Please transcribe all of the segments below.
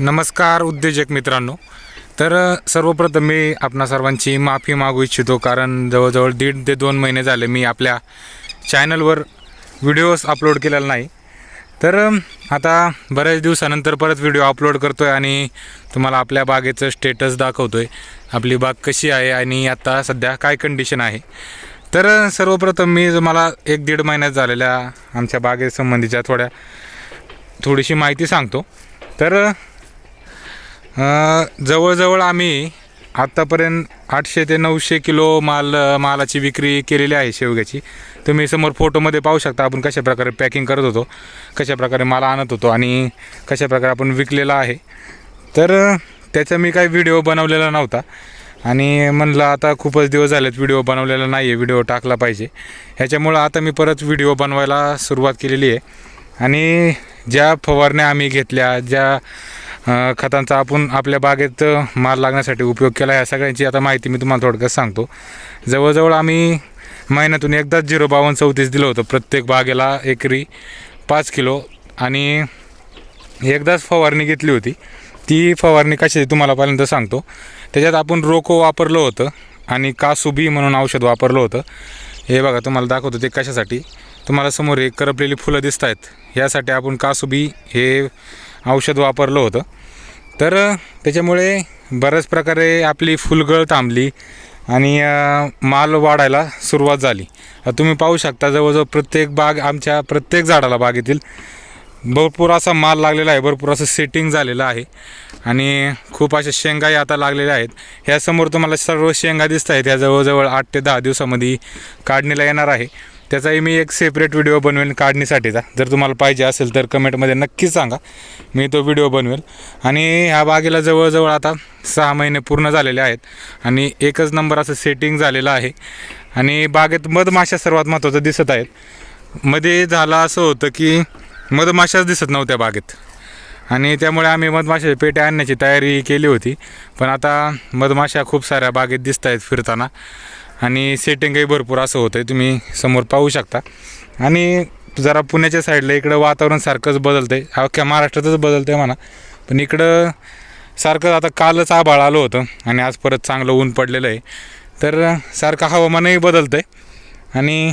नमस्कार उद्योजक मित्रांनो. तर सर्वप्रथम मी आपणा सर्वांची माफी मागू इच्छितो, कारण जवळजवळ 1.5 ते 2 महिने झाले मी आपल्या चॅनलवर व्हिडिओज अपलोड केलेला नाही. तर आता बऱ्याच दिवसानंतर परत व्हिडिओ अपलोड करतो आहे आणि तुम्हाला आपल्या बागेचं स्टेटस दाखवतो आहे, आपली बाग कशी आहे आणि आता सध्या काय कंडिशन आहे. तर सर्वप्रथम मी तुम्हाला 1-1.5 महिन्यात झालेल्या आमच्या बागेसंबंधीच्या थोडीशी माहिती सांगतो. तर जवळजवळ आम्ही आत्तापर्यंत 800 ते 900 किलो मालाची विक्री केलेली आहे शेवग्याची. तुम्ही समोर फोटोमध्ये पाहू शकता आपण कशाप्रकारे पॅकिंग करत होतो, कशाप्रकारे माल आणत होतो आणि कशाप्रकारे आपण विकलेला आहे. तर त्याचा मी काही व्हिडिओ बनवलेला नव्हता आणि म्हणलं आता खूपच दिवस झालेत व्हिडिओ बनवलेला नाही आहे, व्हिडिओ टाकला पाहिजे. ह्याच्यामुळं आता मी परत व्हिडिओ बनवायला सुरुवात केलेली आहे. आणि ज्या फवारण्या आम्ही घेतल्या, ज्या खतांचा आपण आपल्या बागेत माल लागण्यासाठी उपयोग केला, ह्या सगळ्यांची आता माहिती मी तुम्हाला थोडक्यात सांगतो. जवळजवळ आम्ही महिन्यातून एकदाच 05234 दिलं होतं प्रत्येक बागेला, एकरी 5 किलो. आणि एकदाच फवारणी घेतली होती. ती फवारणी कशाची तुम्हाला पहिल्यांदा सांगतो. त्याच्यात आपण रोको वापरलं होतं आणि कासुबी म्हणून औषध वापरलं होतं. हे बघा तुम्हाला दाखवतो ते कशासाठी. तुम्हाला समोर हे करपलेली फुलं दिसत आहेत, ह्यासाठी आपण कासुबी हे औषध वापरलं होतं. तर त्याच्यामुळे बऱ्याच प्रकारे आपली फुलगळ थांबली आणि माल वाढायला सुरुवात झाली. तुम्ही पाहू शकता जवळजवळ प्रत्येक बाग, आमच्या प्रत्येक झाडाला बागेतील भरपूर असा माल लागलेला आहे, भरपूर असं सेटिंग झालेलं आहे आणि खूप अशा शेंगाही आता लागलेल्या आहेत. ह्यासमोर तुम्हाला सर्व शेंगा दिसत आहेत. ह्या जवळजवळ 8 ते 10 दिवसामध्ये काढणीला येणार आहे. त्याचाही मी एक सेपरेट व्हिडिओ बनवेल काढणीसाठीचा. जर तुम्हाला पाहिजे असेल तर कमेंटमध्ये नक्कीच सांगा, मी तो व्हिडिओ बनवेल. आणि ह्या बागेला जवळजवळ आता 6 महिने पूर्ण झालेले आहेत आणि एकच नंबर असं सेटिंग झालेलं आहे. आणि बागेत मधमाशा सर्वात महत्त्वाचं दिसत आहेत. मध्ये झालं असं होतं की मधमाशाच दिसत नव्हत्या बागेत आणि त्यामुळे आम्ही मधमाशाच्या पेट्या आणण्याची तयारी केली होती. पण आता मधमाशा खूप साऱ्या बागेत दिसत आहेत फिरताना आणि सेटिंगही भरपूर असं होतं आहे, तुम्ही समोर पाहू शकता. आणि जरा पुण्याच्या साईडला इकडं वातावरण सारखंच बदलतं आहे, अख्ख्या महाराष्ट्रातच बदलतं आहे म्हणा. पण इकडं सारखं आता कालच आभाळ आलं होतं आणि आज परत चांगलं ऊन पडलेलं आहे. तर सारखं हवामानही बदलतं आहे आणि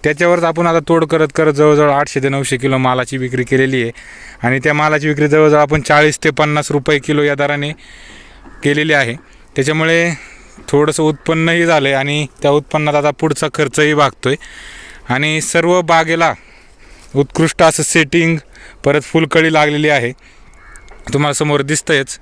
त्याच्यावरच आपण आता तोड करत करत जवळजवळ 800 ते 900 किलो मालाची विक्री केलेली आहे. आणि त्या मालाची विक्री जवळजवळ आपण 40 ते 50 रुपये किलो या दराने केलेली आहे. त्याच्यामुळे थोडंसं उत्पन्नही झालं आहे आणि त्या उत्पन्नात आता पुढचा खर्चही भागतो आहे. आणि सर्व बागेला उत्कृष्ट असं सेटिंग, परत फुलकळी लागलेली आहे, तुम्हाला समोर दिसतंयच.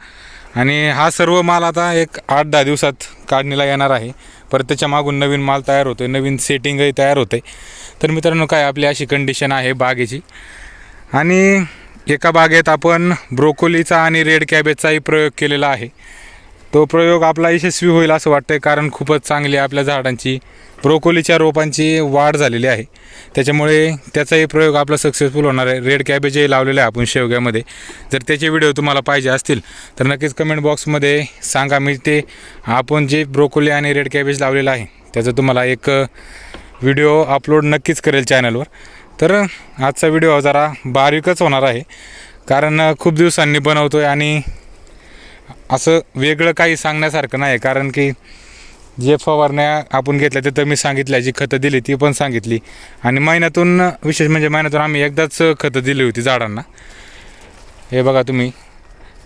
आणि हा सर्व माल आता एक 8-10 दिवसात काढणीला येणार आहे. परत त्याच्या मागून नवीन माल तयार होतो आहे, नवीन सेटिंगही तयार होतं आहे. तर मित्रांनो, काय आपली अशी कंडिशन आहे बागेची. आणि एका बागेत आपण ब्रोकोलीचा आणि रेड कॅबेजचाही प्रयोग केलेला आहे. तो प्रयोग आपला यशस्वी होईल असं वाटतं आहे, कारण खूपच चांगली आपल्या झाडांची, ब्रोकोलीच्या रोपांची वाढ झालेली आहे. त्याच्यामुळे त्याचाही प्रयोग आपला सक्सेसफुल होणार आहे. रेड कॅबेजही लावलेलं आहे आपण शेवग्यामध्ये. जर त्याचे व्हिडिओ तुम्हाला पाहिजे असतील तर नक्कीच कमेंट बॉक्समध्ये सांगा, मी ते आपण जे ब्रोकोली आणि रेड कॅबेज लावलेलं आहे त्याचं तुम्हाला एक व्हिडिओ अपलोड नक्कीच करेल चॅनलवर. तर आजचा व्हिडिओ जरा बारीकच होणार आहे, कारण खूप दिवसांनी बनवतो आहे आणि असं वेगळं काही सांगण्यासारखं नाही. कारण की जे फवारण्या आपण घेतल्या ते तर मी सांगितल्या, जी खतं दिली ती पण सांगितली. आणि महिन्यातून, विशेष म्हणजे महिन्यातून आम्ही एकदाच खतं दिली होती झाडांना. हे बघा तुम्ही,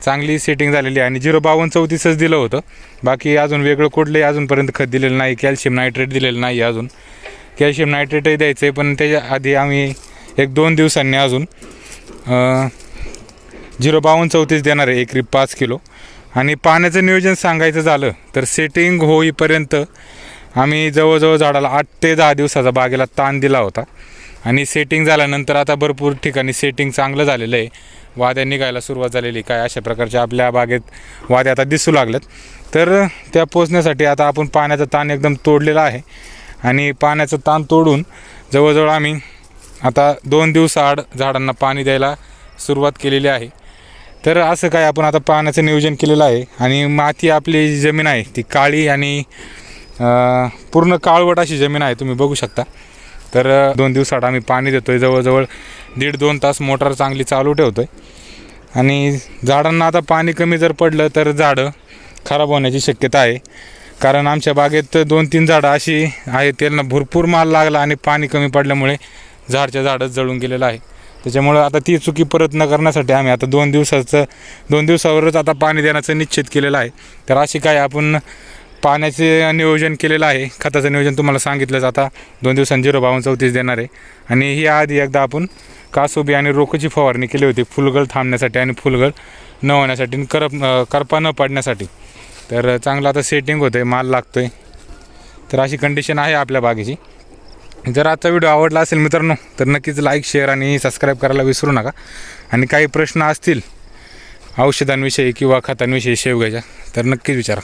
चांगली सेटिंग झालेली आहे. आणि 05234च दिलं होतं, बाकी अजून वेगळं कुठलंही अजूनपर्यंत खत दिलेलं नाही. कॅल्शियम नायट्रेट दिलेलं नाही अजून. कॅल्शियम नायट्रेटही द्यायचं आहे, पण त्याच्या आधी आम्ही 1-2 दिवसांनी अजून 05234 देणार आहे, एकरी 5 किलो. आणि पाण्याचं नियोजन सांगायचं झालं तर सेटिंग होईपर्यंत आम्ही जवळजवळ झाडाला 8 ते 10 दिवसाचा बागेला ताण दिला होता. आणि सेटिंग झाल्यानंतर आता भरपूर ठिकाणी सेटिंग चांगलं झालेलं आहे, वाद्या निघायला सुरुवात झालेली. काय अशा प्रकारच्या आपल्या बागेत वाद्या आता दिसू लागल्यात. तर त्या पोचण्यासाठी आता आपण पाण्याचा ताण एकदम तोडलेला आहे. आणि पाण्याचं ताण तोडून जवळजवळ आम्ही आता 2 दिवसाआड झाडांना पाणी द्यायला सुरुवात केलेली आहे. तर असं काय आपण आता पाण्याचं नियोजन केलेलं आहे. आणि माती, आपली जी जमीन आहे ती काळी आणि पूर्ण काळवट अशी जमीन आहे, तुम्ही बघू शकता. तर 2 दिवसाआड आम्ही पाणी देतो आहे. जवळजवळ 1.5-2 तास मोटार चांगली चालू ठेवतो आहे. आणि झाडांना आता पाणी कमी जर पडलं तर झाडं खराब होण्याची शक्यता आहे. कारण आमच्या बागेत 2-3 झाडं अशी आहेत त्यांना भरपूर माल लागला आणि पाणी कमी पडल्यामुळे झाडं जळून गेलेलं आहे. त्याच्यामुळं आता ती चुकी परत न करण्यासाठी आम्ही आता 2 दिवसावरच आता पाणी देण्याचं निश्चित केलेलं आहे. तर अशी काय आपण पाण्याचे नियोजन केलेलं आहे. खताचं नियोजन तुम्हाला सांगितलंच, आता 2 दिवसांनी 0-52-34 देणार आहे. आणि ही आधी एकदा आपण कासोबी आणि रोकची फवारणी केली होती फुलगळ थांबण्यासाठी आणि फुलगळ न होण्यासाठी आणि करपा न पडण्यासाठी. तर चांगलं आता सेटिंग होतं आहे, माल लागतो आहे. तर अशी कंडिशन आहे आपल्या बागेची. जर आजचा व्हिडिओ आवडला असेल मित्रांनो तर नक्कीच लाईक, शेअर आणि सबस्क्राईब करायला विसरू नका. आणि काही प्रश्न असतील औषधांविषयी किंवा खतांविषयी शेवग्याच्या तर नक्कीच विचारा.